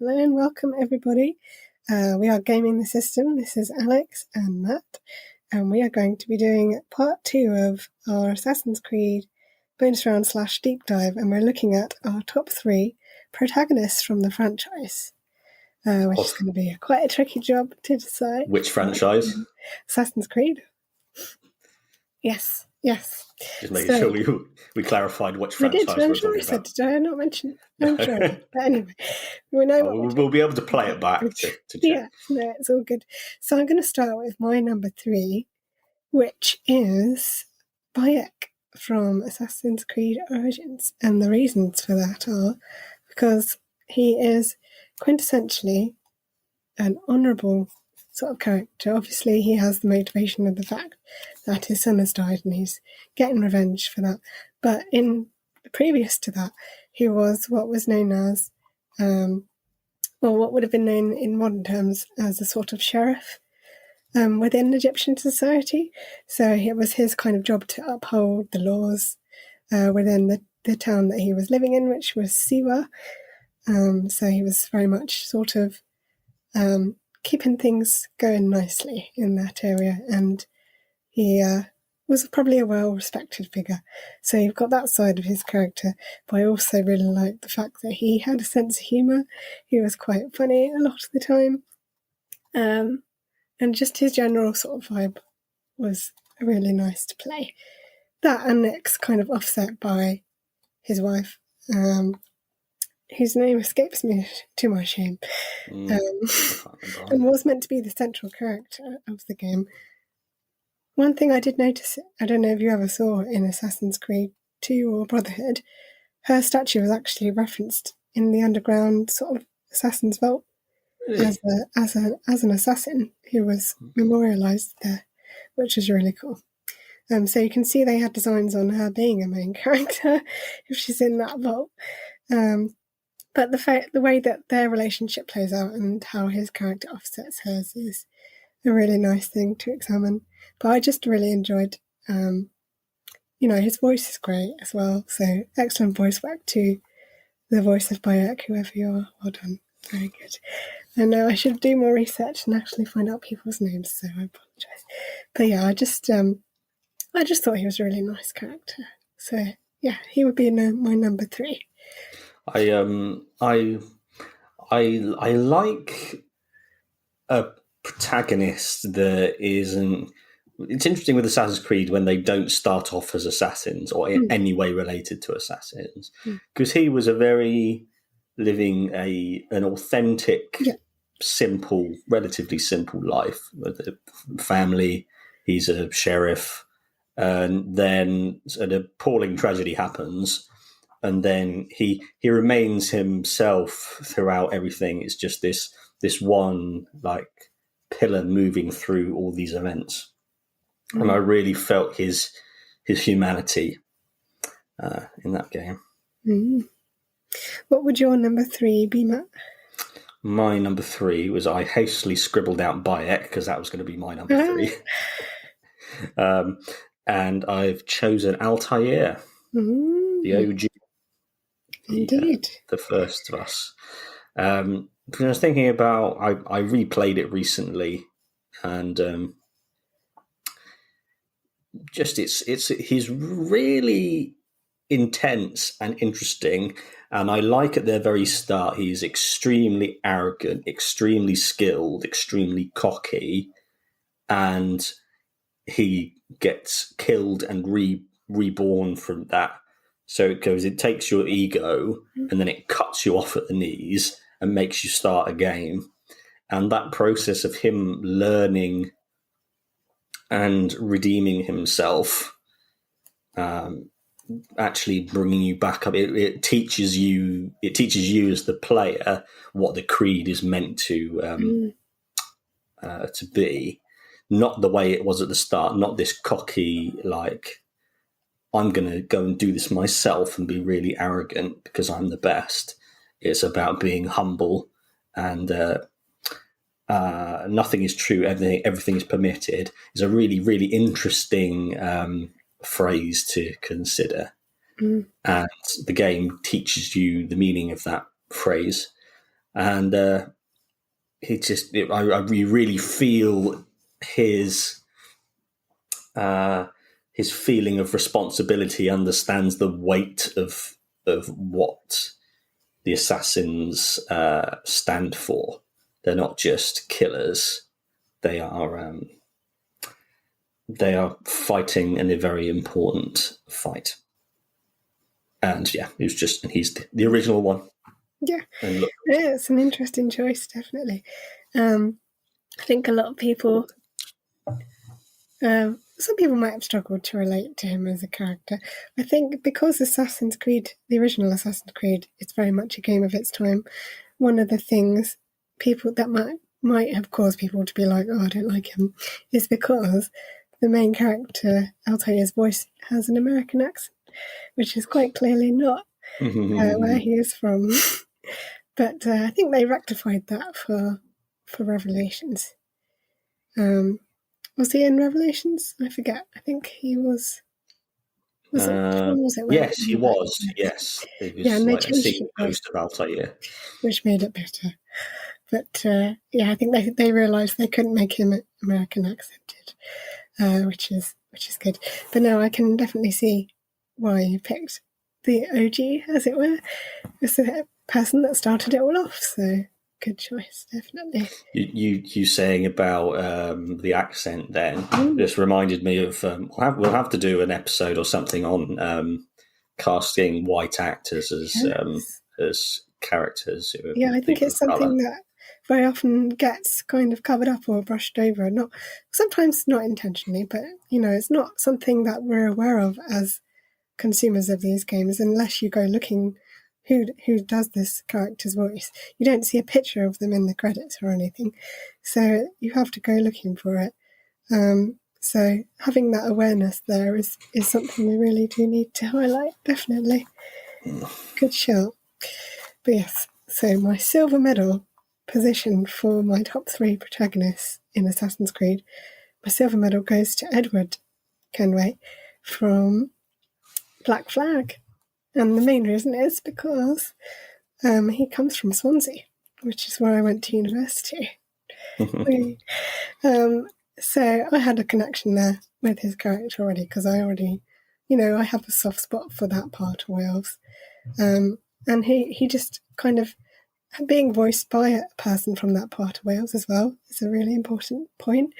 Hello and welcome everybody. We are Gaming the System. This is Alex and Matt, and we are going to be doing part 2 of our Assassin's Creed bonus round / deep dive, and we're looking at our top 3 protagonists from the franchise, which is going to be quite a tricky job to decide. Which franchise? Assassin's Creed. Yes. Just making sure we clarified which franchise we're talking about. Did I not mention? I'm sure. But anyway, we know we'll be able to play it back to check. Yeah, no, it's all good. So I'm going to start with my number 3, which is Bayek from Assassin's Creed Origins. And the reasons for that are because he is quintessentially an honourable sort of character. Obviously, he has the motivation of the fact that his son has died and he's getting revenge for that. But previous to that, he was what was known as, what would have been known in modern terms as a sort of sheriff within Egyptian society. So it was his kind of job to uphold the laws within the town that he was living in, which was Siwa. So he was very much sort of keeping things going nicely in that area, and he was probably a well-respected figure. So you've got that side of his character, but I also really liked the fact that he had a sense of humour. He was quite funny a lot of the time, and just his general sort of vibe was really nice to play. That and it's kind of offset by his wife, whose name escapes me to my shame, and was meant to be the central character of the game. One thing I did notice, I don't know if you ever saw in Assassin's Creed 2 or Brotherhood, her statue was actually referenced in the underground sort of assassin's vault as an assassin who was memorialised there, which was really cool. So you can see they had designs on her being a main character if she's in that vault. But the way that their relationship plays out and how his character offsets hers is a really nice thing to examine. But I just really enjoyed, his voice is great as well. So excellent voice work to the voice of Bayek, whoever you are. Well done. Very good. I know I should do more research and actually find out people's names, so I apologise. But yeah, I just thought he was a really nice character. So yeah, he would be my number 3. I like a protagonist that isn't. It's interesting with Assassin's Creed when they don't start off as assassins or in any way related to assassins, because he was a very living an authentic, simple, relatively simple life with a family. He's a sheriff, and then an appalling tragedy happens. And then he remains himself throughout everything. It's just this one like pillar moving through all these events, and I really felt his humanity in that game. What would your number 3 be, Matt? My number 3 was, I hastily scribbled out Bayek because that was going to be my number 3, and I've chosen Altair, the OG. Indeed. The first of us. I was thinking about, I replayed it recently, and he's really intense and interesting, and I like at the very start he's extremely arrogant, extremely skilled, extremely cocky, and he gets killed and reborn from that. So it takes your ego and then it cuts you off at the knees and makes you start a game. And that process of him learning and redeeming himself, actually bringing you back up, it teaches you as the player what the creed is meant to be. Not the way it was at the start, not this cocky, like, I'm going to go and do this myself and be really arrogant because I'm the best. It's about being humble and nothing is true, everything is permitted. Is a really, really interesting phrase to consider. And the game teaches you the meaning of that phrase. and he just I really feel his feeling of responsibility, understands the weight of what the assassins stand for. They're not just killers; they are fighting in a very important fight. And yeah, he's the original one. Yeah, it's an interesting choice, definitely. I think a lot of people, some people might have struggled to relate to him as a character. I think because Assassin's Creed, the original Assassin's Creed, is very much a game of its time. One of the things people that might have caused people to be like, oh, I don't like him, is because the main character, Altair's voice, has an American accent, which is quite clearly not where he is from. But I think they rectified that for Revelations. Was he in Revelations? I forget. I think he was. Yes, he was. Yes, it was and they like changed a post of Altair, which made it better. But I think they realised they couldn't make him American accented, which is good. But no, I can definitely see why you picked the OG, as it were. It's the person that started it all off, so good choice, definitely. You saying about the accent then just reminded me of we'll have to do an episode or something on casting white actors as characters. I think it's something that very often gets kind of covered up or brushed over. Sometimes not intentionally, but it's not something that we're aware of as consumers of these games unless you go looking who does this character's voice. You don't see a picture of them in the credits or anything, so you have to go looking for it. So having that awareness there is something we really do need to highlight, definitely. Good shout. But yes, so my silver medal position for my top 3 protagonists in Assassin's Creed, my silver medal goes to Edward Kenway from Black Flag. And the main reason is because he comes from Swansea, which is where I went to university. So I had a connection there with his character already, because I already, I have a soft spot for that part of Wales. And he just kind of, being voiced by a person from that part of Wales as well is a really important point.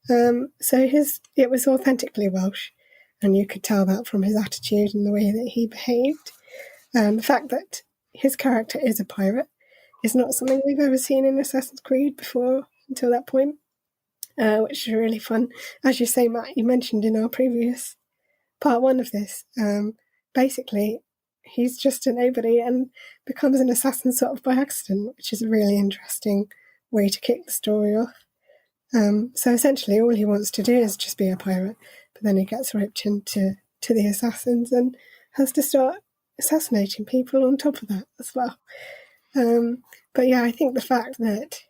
So it was authentically Welsh, and you could tell that from his attitude and the way that he behaved. The fact that his character is a pirate is not something we've ever seen in Assassin's Creed before until that point, which is really fun. As you say, Matt, you mentioned in our previous part 1 of this, basically he's just a nobody and becomes an assassin sort of by accident, which is a really interesting way to kick the story off. So essentially all he wants to do is just be a pirate, but then he gets roped into the assassins and has to start assassinating people on top of that as well. But yeah, I think the fact that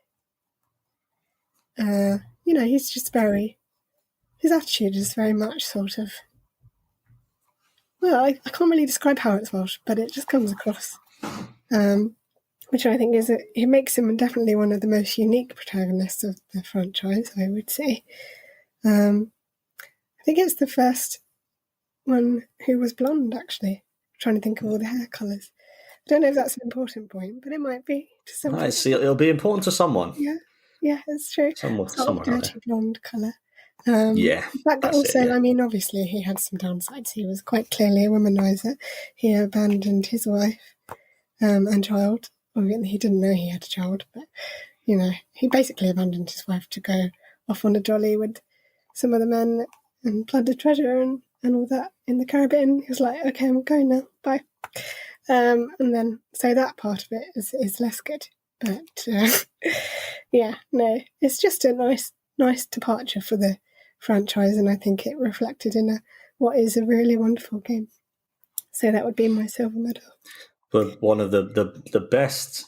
he's just his attitude is very much sort of, well, I can't really describe how it's Welsh, but it just comes across, which I think it makes him definitely one of the most unique protagonists of the franchise, I would say. I think it's the first one who was blonde, actually. I'm trying to think of all the hair colours. I don't know if that's an important point, but it might be to someone. It'll be important to someone. Yeah, it's true. Somewhere dirty blonde colour. In fact, also, I mean, obviously he had some downsides. He was quite clearly a womanizer. He abandoned his wife and child. Well, he didn't know he had a child, but, he basically abandoned his wife to go off on a jolly with some other men and plunder treasure and all that in the Caribbean. He was like, okay, I'm going now, bye. And then, so that part of it is less good. But, it's just a nice departure for the franchise, and I think it reflected in what is a really wonderful game. So that would be my silver medal. But one of the best,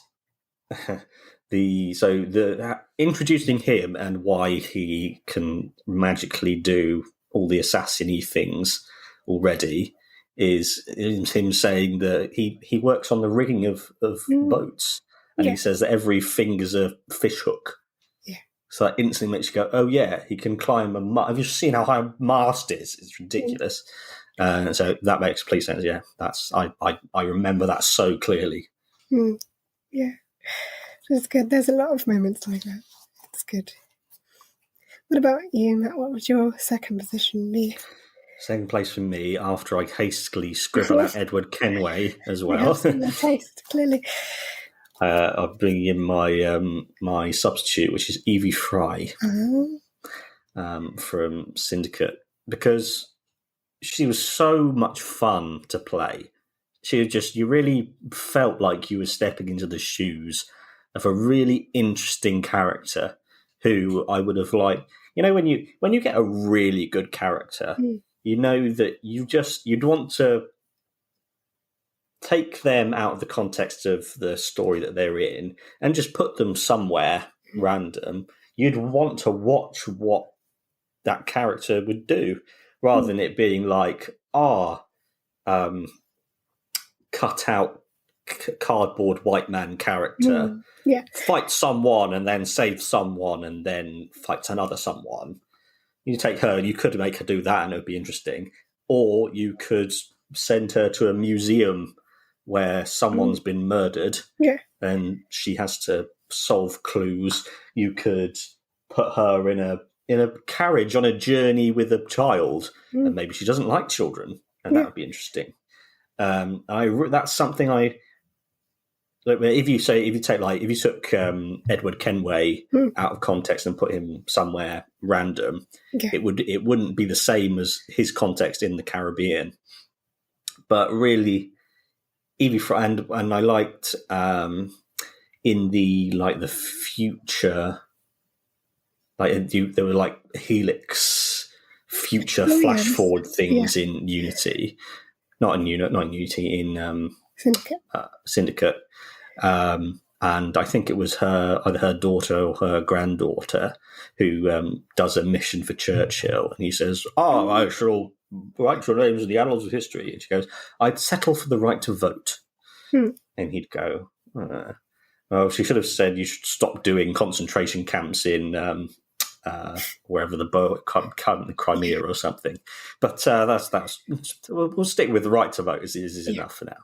introducing him and why he can magically do all the assassin-y things already is him saying that he works on the rigging of boats, and Yeah. he says that every finger's a fish hook. Yeah. So that instantly makes you go, oh yeah, he can climb a mast. Have you seen how high a mast is? It's ridiculous. So that makes complete sense. Yeah, I remember that so clearly. Yeah, it's good. There's a lot of moments like that. It's good. What about you, Matt? What would your second position be? Second place for me, after I hastily scribble out Edward Kenway as We well. have similar taste, clearly. I'll bring in my substitute, which is Evie Fry from Syndicate, because she was so much fun to play. You really felt like you were stepping into the shoes of a really interesting character who I would have liked. You know, when you get a really good character, you know that you'd want to take them out of the context of the story that they're in and just put them somewhere random. You'd want to watch what that character would do, rather than it being like, cut out cardboard white man character fight someone and then save someone and then fights another someone. You take her and you could make her do that and it would be interesting. Or you could send her to a museum where someone's been murdered and she has to solve clues. You could put her in a carriage on a journey with a child, and maybe she doesn't like children, and that would be interesting. That's something I. If you took Edward Kenway out of context and put him somewhere random, it wouldn't be the same as his context in the Caribbean. But really, Evie Fry, and I liked in the future, there were like Helix future flash forward things in Unity, not in Unity, in Syndicate. And I think it was either her daughter or her granddaughter who does a mission for Churchill, and he says, I shall write your names in the annals of history. And she goes, I'd settle for the right to vote. And he'd go, well, she should have said you should stop doing concentration camps in wherever the Crimea or something. But we'll stick with the right to vote is enough for now.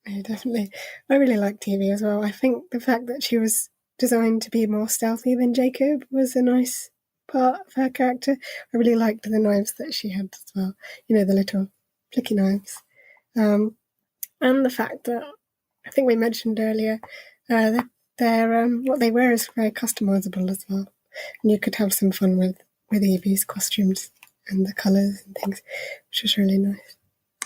Yeah, definitely. I really like TV as well. I think the fact that she was designed to be more stealthy than Jacob was a nice part of her character. I really liked the knives that she had as well. You know, the little flicky knives. And the fact that, I think we mentioned earlier, that what they wear is very customizable as well. And you could have some fun with Evie's costumes and the colours and things, which was really nice.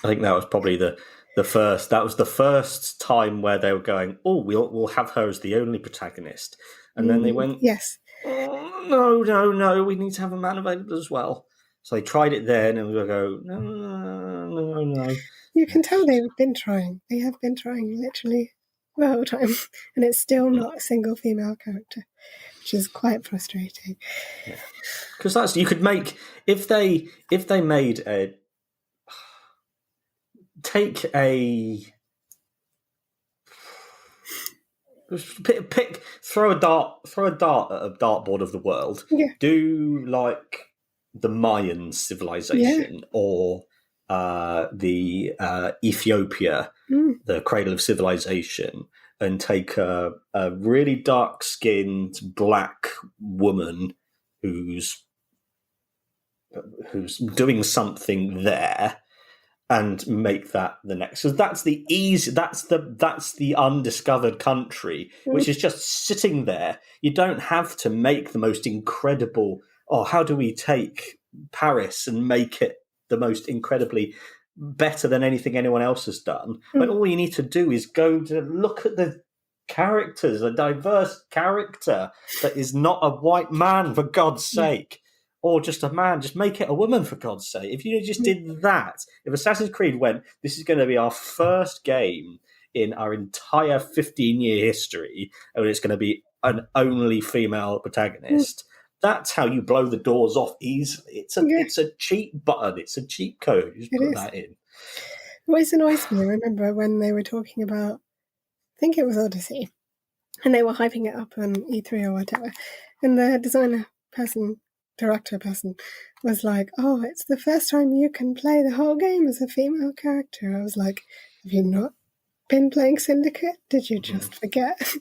I think that was probably the first time where they were going, we'll have her as the only protagonist. And then they went, yes. No, we need to have a man available as well. So they tried it then, and we will go, no. You can tell they've been trying. They have been trying literally the whole time, and it's still not a single female character, which is quite frustrating. Because you could make if they made a throw a dart at a dartboard of the world. Do like the Mayan civilization or the Ethiopia, the cradle of civilization, and take a really dark-skinned black woman who's doing something there, and make that the next. So that's the undiscovered country, which is just sitting there. You don't have to make the most incredible. How do we take Paris and make it the most incredibly better than anything anyone else has done? But all you need to do is go to look at the characters, a diverse character that is not a white man, for God's sake. Or just a man, just make it a woman, for God's sake. If you just did that, if Assassin's Creed went, this is going to be our first game in our entire 15-year history, and it's going to be an only female protagonist, that's how you blow the doors off easily. It's a cheap button. It's a cheap code. You just put that in. It always annoys me. I remember when they were talking about think it was Odyssey, and they were hyping it up on E3 or whatever, and the director person was like, "Oh, it's the first time you can play the whole game as a female character." I was like, "Have you not been playing Syndicate? Did you just forget?"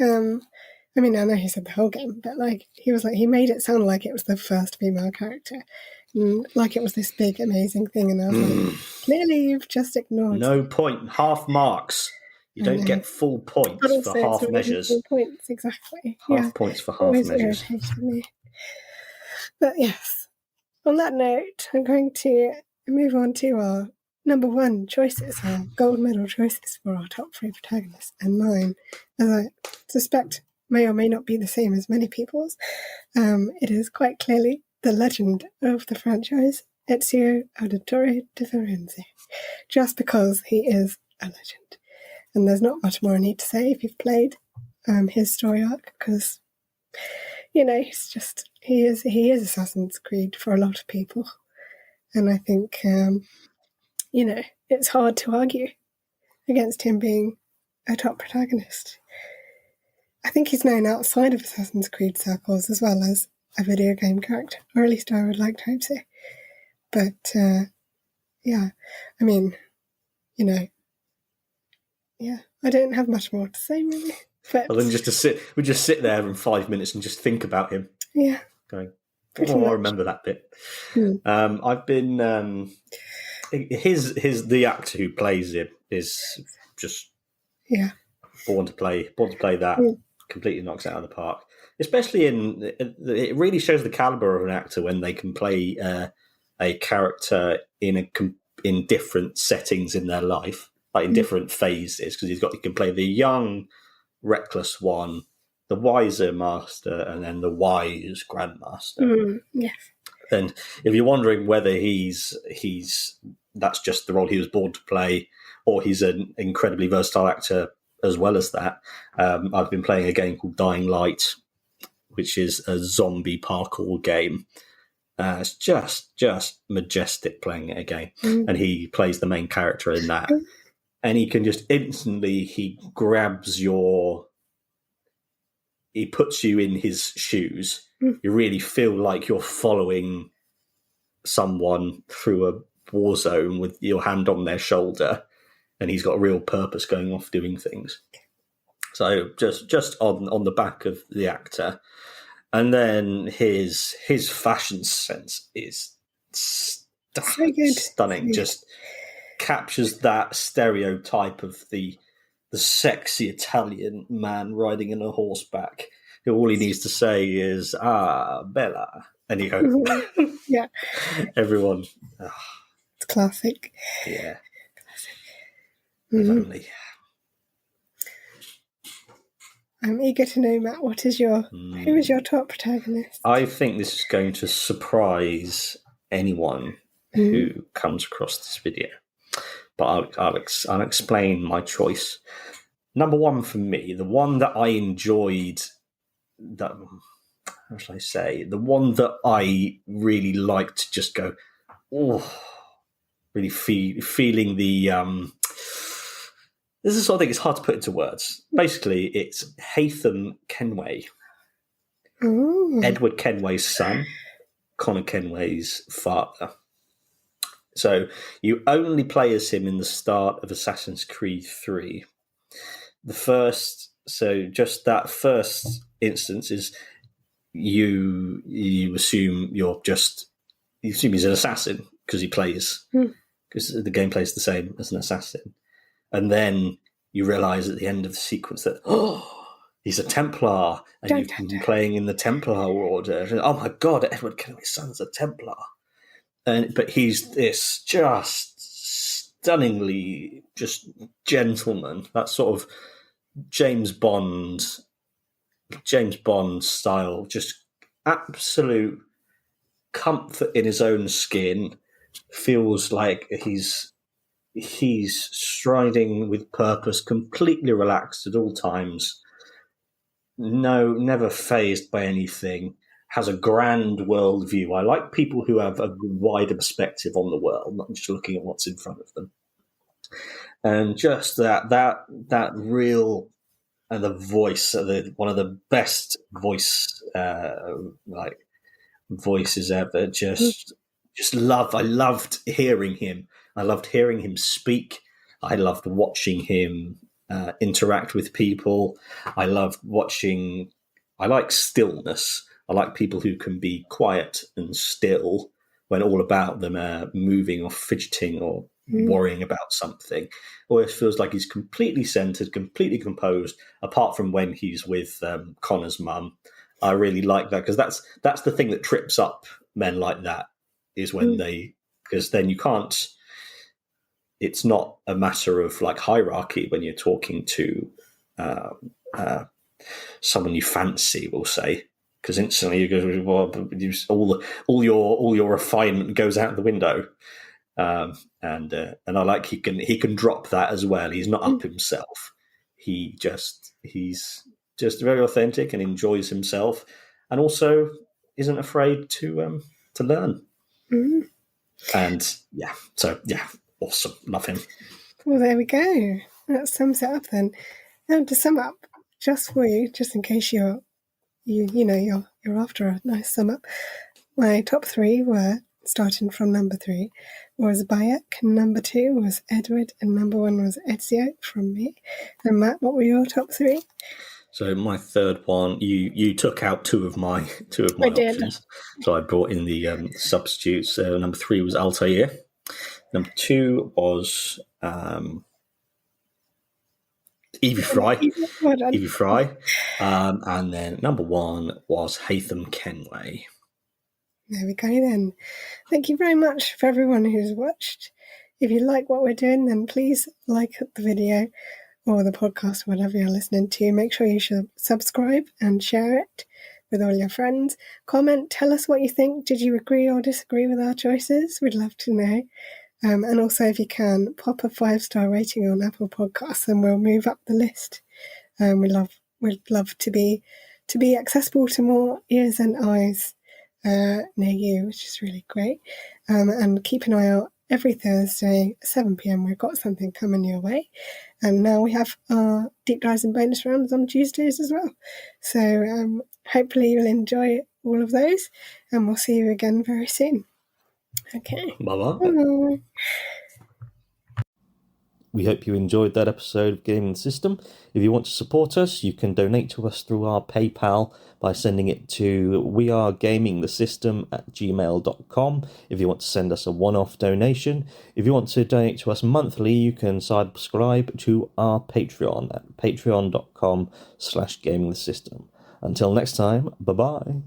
I mean, I know he said the whole game, but like he made it sound like it was the first female character, and like it was this big amazing thing. And I was like, clearly you've just ignored. No point, half marks. You don't get full points for half measures. Full points, exactly. Half points for half always measures. Irritated me. But yes, on that note, I'm going to move on to our number one choices, our gold medal choices for our top 3 protagonists, and mine, as I suspect may or may not be the same as many people's. It is quite clearly the legend of the franchise, Ezio Auditore de Firenze, just because he is a legend. And there's not much more I need to say if you've played his story arc, because, you know, he is Assassin's Creed for a lot of people. And I think, you know, it's hard to argue against him being a top protagonist. I think he's known outside of Assassin's Creed circles as well as a video game character, or at least I would like to hope so. But, yeah, I mean, you know, yeah, I don't have much more to say, really. But other than we just sit there in 5 minutes and just think about him. Yeah. Going, I remember that bit. I've been, the actor who plays him is just born to play that. Completely knocks it out of the park. Especially it really shows the caliber of an actor when they can play a character in different settings in their life, like in different phases, because he can play the young, reckless one, the wiser master, and then the wise grandmaster. Yes. And if you're wondering whether that's just the role he was born to play, or he's an incredibly versatile actor as well as that, I've been playing a game called Dying Light, which is a zombie parkour game. It's just majestic playing it again. And he plays the main character in that. And he can just instantly, he puts you in his shoes. You really feel like you're following someone through a war zone with your hand on their shoulder, and he's got a real purpose going off doing things. So just on the back of the actor. And then his fashion sense is stunning. Yeah. Just captures that stereotype of the sexy Italian man riding in a horseback, who all he needs to say is Bella, and you go, yeah. Everyone, it's classic. Yeah, classic. Only. I'm eager to know, Matt, who is your top protagonist? I think this is going to surprise anyone who comes across this video, but I'll explain my choice. Number one for me, the one that I enjoyed, how shall I say, the one that I really liked to just go, really feeling the. This is something it's hard to put into words. Basically, it's Haytham Kenway. Ooh. Edward Kenway's son, Connor Kenway's father. So you only play as him in the start of Assassin's Creed 3. Just that first instance is you assume he's an assassin because he plays, because the game plays the same as an assassin. And then you realise at the end of the sequence that, he's a Templar, and you've been playing in the Templar order. And, oh my God, Edward Kenway's son's a Templar. But he's this just stunningly just gentleman, that sort of James Bond style, just absolute comfort in his own skin, feels like he's striding with purpose, completely relaxed at all times. No, never fazed by anything. Has a grand worldview. I like people who have a wider perspective on the world, not just looking at what's in front of them. and just that real and the voice, one of the best voices ever. Just love. I loved hearing him. I loved hearing him speak. I loved watching him interact with people. I loved watching. I like stillness. I like people who can be quiet and still when all about them are moving or fidgeting or worrying about something. Always feels like he's completely centered, completely composed, apart from when he's with Connor's mum. I really like that, because that's the thing that trips up men like that, is when because then you can't, it's not a matter of like hierarchy when you're talking to someone you fancy, we'll say, because instantly you go, well, all your refinement goes out the window. And I like he can drop that as well. He's not up himself. He's just very authentic and enjoys himself, and also isn't afraid to learn. And awesome, love him. Well, there we go. That sums it up then. And to sum up, just for you, just in case you're after a nice sum up, my top 3 were, starting from number 3, was Bayek, number 2 was Edward, and number 1 was Ezio from me. And Matt, what were your top 3? So my third one, you took out two of my options. So I brought in the substitutes. Number 3 was Altair. Number 2 was Evie Fry. Evie Fry. And then number 1 was Haytham Kenway. There we go then. Thank you very much for everyone who's watched. If you like what we're doing, then please like the video or the podcast, whatever you're listening to. Make sure you should subscribe and share it with all your friends. Comment, tell us what you think. Did you agree or disagree with our choices? We'd love to know. And also, if you can, pop a 5-star rating on Apple Podcasts and we'll move up the list. We'd love to be accessible to more ears and eyes near you, which is really great. And keep an eye out every Thursday, 7 p.m. We've got something coming your way. And now we have our deep dives and bonus rounds on Tuesdays as well. So hopefully you'll enjoy all of those, and we'll see you again very soon. Okay. Bye-bye. Bye. We hope you enjoyed that episode of Gaming the System. If you want to support us, you can donate to us through our PayPal by sending it to wearegamingthesystem@gmail.com. If you want to send us a one-off donation. If you want to donate to us monthly, you can subscribe to our Patreon at patreon.com/gamingthesystem. Until next time, bye-bye.